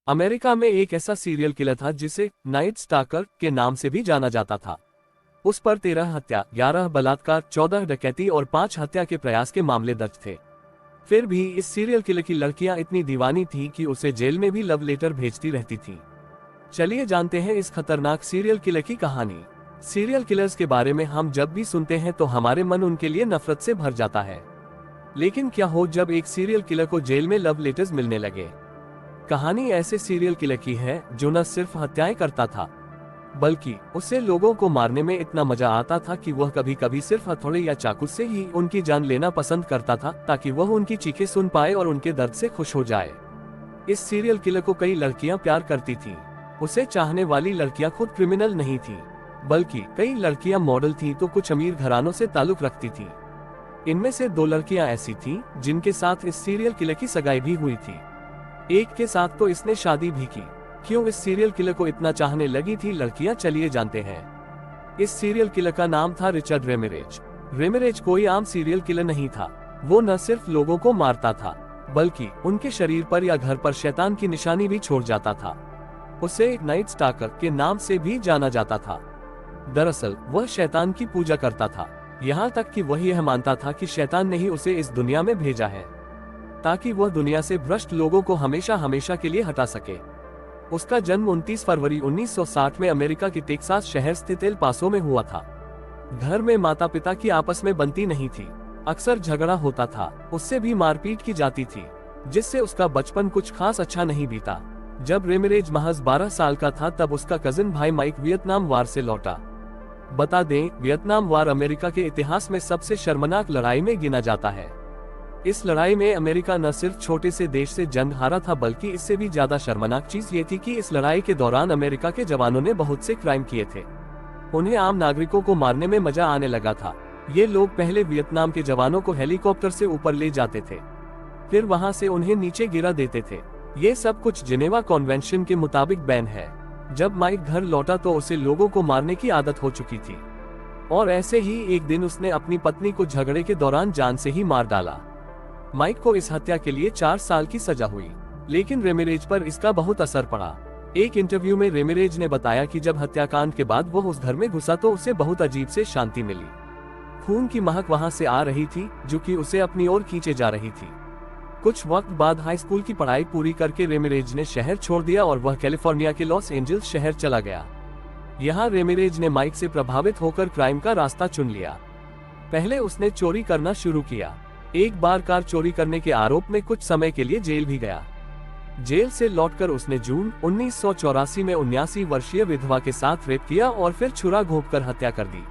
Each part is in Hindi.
अमेरिका में एक ऐसा सीरियल किलर था जिसे नाइट स्टाकर के नाम से भी जाना जाता था। उस पर 13 हत्या, 11 बलात्कार, 14 डकैती और 5 हत्या के प्रयास के मामले दर्ज थे। फिर भी इस सीरियल किलर की लड़कियां इतनी दीवानी थीं कि उसे जेल में भी लव लेटर भेजती रहती थीं। चलिए जानते हैं इस खतरनाक सीरियल किलर की कहानी। सीरियल किलर्स के बारे में हम जब भी सुनते हैं तो हमारे मन उनके लिए नफरत से भर जाता है। लेकिन क्या हो जब एक सीरियल किलर को जेल में लव लेटर्स मिलने लगे। कहानी ऐसे सीरियल किलर की है जो न सिर्फ हत्याएं करता था, बल्कि उसे लोगों को मारने में इतना मजा आता था कि वह कभी कभी सिर्फ हथौड़े या चाकू से ही उनकी जान लेना पसंद करता था, ताकि वह उनकी चीखें सुन पाए और उनके दर्द से खुश हो जाए। इस सीरियल किलर को कई लड़कियां प्यार करती थीं। उसे चाहने वाली लड़कियां खुद क्रिमिनल नहीं थीं, बल्कि कई लड़कियां मॉडल थीं तो कुछ अमीर घरानों से ताल्लुक रखती थीं। इनमें से 2 लड़कियां ऐसी थीं जिनके साथ इस सीरियल किलर की सगाई भी हुई थी। एक के साथ तो इसने शादी भी की। क्यों इस सीरियल किलर को इतना चाहने लगी थी लड़कियां, चलिए जानते हैं। इस सीरियल किलर का नाम था रिचर्ड रेमिरेज। रेमिरेज कोई आम सीरियल किलर नहीं था। वो न सिर्फ लोगों को मारता था, बल्कि उनके शरीर पर या घर पर शैतान की निशानी भी छोड़ जाता था। उसे एक नाइट स्टाकर के नाम से भी जाना जाता था। दरअसल वह शैतान की पूजा करता था, यहाँ तक कि वह यह मानता था कि शैतान ने ही उसे इस दुनिया में भेजा है, ताकि वह दुनिया से भ्रष्ट लोगों को हमेशा हमेशा के लिए हटा सके। उसका जन्म 29 फरवरी 1960 में अमेरिका के टेक्सास शहर स्थित एल पासो में हुआ था। घर में माता पिता की आपस में बनती नहीं थी, अक्सर झगड़ा होता था, उससे भी मारपीट की जाती थी, जिससे उसका बचपन कुछ खास अच्छा नहीं बीता। जब रेमिरेज महज 12 साल का था तब उसका कजिन भाई माइक वियतनाम वार से लौटा। बता दें, वियतनाम वार अमेरिका के इतिहास में सबसे शर्मनाक लड़ाई में गिना जाता है। इस लड़ाई में अमेरिका न सिर्फ छोटे से देश से जंग हारा था, बल्कि इससे भी ज्यादा शर्मनाक चीज ये थी कि इस लड़ाई के दौरान अमेरिका के जवानों ने बहुत से क्राइम किए थे। उन्हें आम नागरिकों को मारने में मजा आने लगा था। ये लोग पहले वियतनाम के जवानों को हेलीकॉप्टर से ऊपर ले जाते थे, फिर वहां से उन्हें नीचे गिरा देते थे। ये सब कुछ जिनेवा कॉन्वेंशन के मुताबिक बैन है। जब माइक घर लौटा तो उसे लोगों को मारने की आदत हो चुकी थी, और ऐसे ही एक दिन उसने अपनी पत्नी को झगड़े के दौरान जान से ही मार डाला। माइक को इस हत्या के लिए 4 साल की सजा हुई, लेकिन रेमिरेज पर इसका बहुत असर पड़ा। एक इंटरव्यू में रेमिरेज ने बताया कि जब हत्याकांड के बाद वह उस घर में घुसा तो उसे बहुत अजीब से शांति मिली। खून की महक वहां से आ रही थी जो कि उसे अपनी ओर खींचे जा रही थी। कुछ वक्त बाद हाई स्कूल की पढ़ाई पूरी करके रेमिरेज ने शहर छोड़ दिया और वह कैलिफोर्निया के लॉस एंजल्स शहर चला गया। यहाँ रेमिरेज ने माइक से प्रभावित होकर क्राइम का रास्ता चुन लिया। पहले उसने चोरी करना शुरू किया। एक बार कार चोरी करने के आरोप में कुछ समय के लिए जेल भी गया। जेल से लौटकर उसने जून 1984 में 79 वर्षीय विधवा के साथ रेप किया और फिर छुरा घोंपकर हत्या कर दी।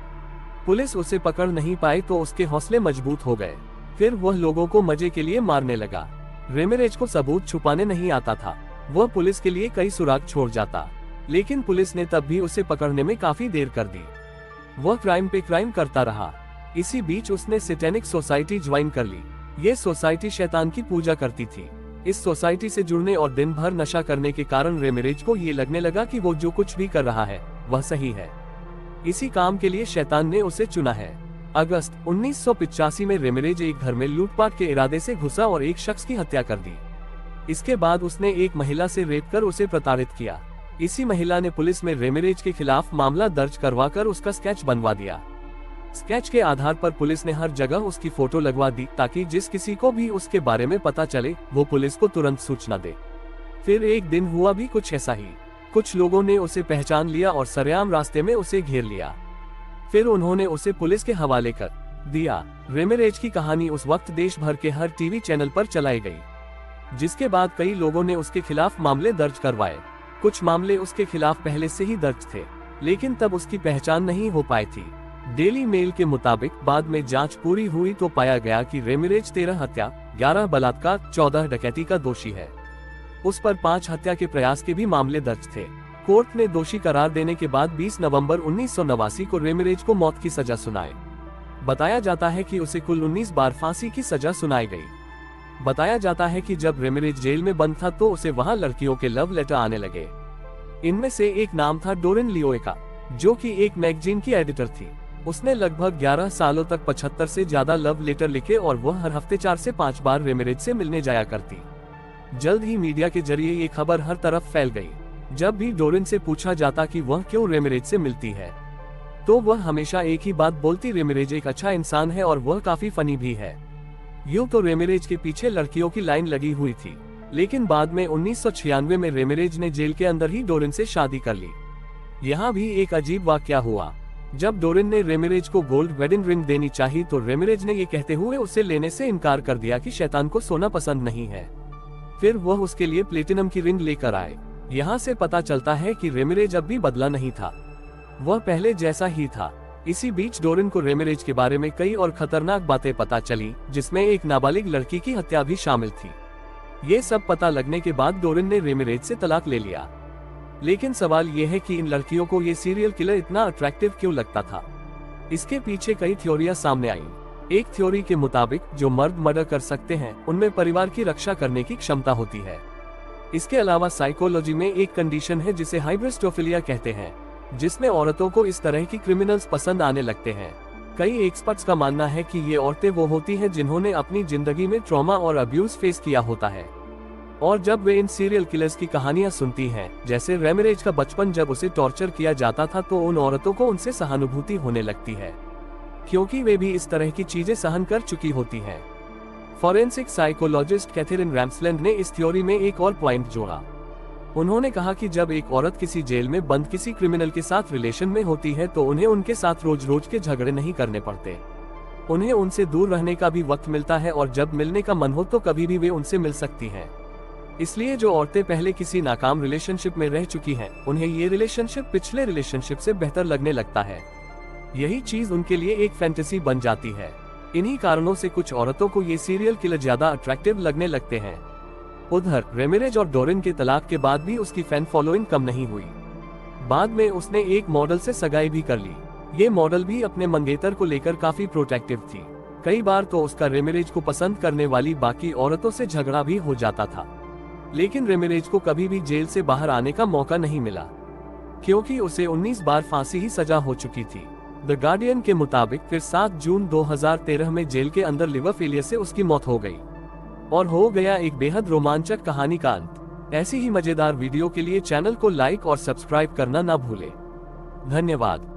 पुलिस उसे पकड़ नहीं पाई तो उसके हौसले मजबूत हो गए। फिर वह लोगों को मजे के लिए मारने लगा। रेमिरेज को सबूत छुपाने नहीं आता था। वह पुलिस के लिए कई सुराग छोड़ जाता, लेकिन पुलिस ने तब भी उसे पकड़ने में काफी देर कर दी। वह क्राइम पे क्राइम करता रहा। इसी बीच उसने सैटेनिक सोसाइटी ज्वाइन कर ली। ये सोसाइटी शैतान की पूजा करती थी। इस सोसाइटी से जुड़ने और दिन भर नशा करने के कारण रेमिरेज को ये लगने लगा कि वो जो कुछ भी कर रहा है वह सही है। इसी काम के लिए शैतान ने उसे चुना है। अगस्त 1985 में रेमिरेज एक घर में लूटपाट के इरादे से घुसा और एक शख्स की हत्या कर दी। इसके बाद उसने एक महिला से रेप कर उसे प्रताड़ित किया। इसी महिला ने पुलिस में रेमिरेज के खिलाफ मामला दर्ज करवाकर उसका स्केच बनवा दिया। स्केच के आधार पर पुलिस ने हर जगह उसकी फोटो लगवा दी, ताकि जिस किसी को भी उसके बारे में पता चले वो पुलिस को तुरंत सूचना दे। फिर एक दिन हुआ भी कुछ ऐसा ही। कुछ लोगों ने उसे पहचान लिया और सरेआम रास्ते में उसे घेर लिया। फिर उन्होंने उसे पुलिस के हवाले कर दिया। रेमिरेज की कहानी उस वक्त देश भर के हर टीवी चैनल पर चलाई गई, जिसके बाद कई लोगों ने उसके खिलाफ मामले दर्ज करवाए। कुछ मामले उसके खिलाफ पहले से ही दर्ज थे, लेकिन तब उसकी पहचान नहीं हो पाई थी। डेली मेल के मुताबिक बाद में जांच पूरी हुई तो पाया गया कि रेमिरेज 13 हत्या, 11 बलात्कार, 14 डकैती का दोषी है। उस पर 5 हत्या के प्रयास के भी मामले दर्ज थे। कोर्ट ने दोषी करार देने के बाद 20 नवंबर 1989 को रेमिरेज को मौत की सजा सुनाई। बताया जाता है कि उसे कुल 19 बार फांसी की सजा सुनाई गई। बताया जाता है कि जब रेमिरेज जेल में बंद था तो उसे वहां लड़कियों के लव लेटर आने लगे। इनमें से एक नाम था डोरिन लियोए का, जो कि एक मैगजीन की एडिटर थी। उसने लगभग 11 सालों तक 75 से ज्यादा लव लेटर लिखे और वह हर हफ्ते 4 से 5 बार रेमिरेज से मिलने जाया करती। जल्द ही मीडिया के जरिए ये खबर हर तरफ फैल गई। जब भी डोरिन से पूछा जाता कि वह क्यों रेमिरेज से मिलती है, तो वह हमेशा एक ही बात बोलती, रेमिरेज एक अच्छा इंसान है और वह काफी फनी भी है। यूं तो रेमिरेज के पीछे लड़कियों की लाइन लगी हुई थी, लेकिन बाद में 1996 में रेमिरेज ने जेल के अंदर ही डोरिन से शादी कर ली। यहाँ भी एक अजीब वाकया हुआ। जब डोरिन ने रेमिरेज को गोल्ड वेडिंग रिंग देनी चाहिए तो रेमिरेज ने ये कहते हुए उसे लेने से इनकार कर दिया कि शैतान को सोना पसंद नहीं है। फिर वह उसके लिए प्लेटिनम की रिंग लेकर आए। यहाँ से पता चलता है कि रेमिरेज अब भी बदला नहीं था, वह पहले जैसा ही था। इसी बीच डोरिन को रेमिरेज के बारे में कई और खतरनाक बातें पता चली, जिसमें एक नाबालिग लड़की की हत्या भी शामिल थी। ये सब पता लगने के बाद डोरिन ने रेमिरेज से तलाक ले लिया। लेकिन सवाल यह है कि इन लड़कियों को ये सीरियल किलर इतना अट्रैक्टिव क्यों लगता था। इसके पीछे कई थ्योरियां सामने आईं। एक थ्योरी के मुताबिक जो मर्द मर्डर कर सकते हैं उनमें परिवार की रक्षा करने की क्षमता होती है। इसके अलावा साइकोलॉजी में एक कंडीशन है जिसे हाइब्रिस्टोफिलिया कहते हैं, जिसमें औरतों को इस तरह की क्रिमिनल्स पसंद आने लगते हैं। कई एक्सपर्ट्स का मानना है कि ये औरतें वो होती हैं जिन्होंने अपनी जिंदगी में ट्रॉमा और अब्यूज फेस किया होता है, और जब वे इन सीरियल किलर्स की कहानियां सुनती हैं, जैसे रेमिरेज का बचपन जब उसे टॉर्चर किया जाता था, तो उन औरतों को उनसे सहानुभूति होने लगती है, क्योंकि वे भी इस तरह की चीजें सहन कर चुकी होती हैं। फॉरेंसिक साइकोलॉजिस्ट कैथरीन रैम्सलैंड ने इस थ्योरी में एक और पॉइंट जोड़ा। उन्होंने कहा कि जब एक औरत किसी जेल में बंद किसी क्रिमिनल के साथ रिलेशन में होती है तो उन्हें उनके साथ रोज रोज के झगड़े नहीं करने पड़ते, उन्हें उनसे दूर रहने का भी वक्त मिलता है, और जब मिलने का मन हो तो कभी भी वे उनसे मिल सकती हैं। इसलिए जो औरतें पहले किसी नाकाम रिलेशनशिप में रह चुकी हैं, उन्हें ये रिलेशनशिप पिछले रिलेशनशिप से बेहतर लगने लगता है। यही चीज उनके लिए एक फैंटेसी बन जाती है। इन्हीं कारणों से कुछ औरतों को ये सीरियल किलर ज्यादा अट्रैक्टिव लगने लगते हैं। उधर रेमिरेज और डोरिन के तलाक के बाद भी उसकी फैन फॉलोइंग कम नहीं हुई। बाद में उसने एक मॉडल से सगाई भी कर ली। ये मॉडल भी अपने मंगेतर को लेकर काफी प्रोटेक्टिव थी। कई बार तो उसका रेमिरेज को पसंद करने वाली बाकी औरतों से झगड़ा भी हो जाता था, लेकिन रेमिरेज को कभी भी जेल से बाहर आने का मौका नहीं मिला, क्योंकि उसे 19 बार फांसी ही सजा हो चुकी थी। द गार्डियन के मुताबिक फिर 7 जून 2013 में जेल के अंदर लिवर फेलियर से उसकी मौत हो गई, और हो गया एक बेहद रोमांचक कहानी का अंत। ऐसी ही मजेदार वीडियो के लिए चैनल को लाइक और सब्सक्राइब करना ना भूलें। धन्यवाद।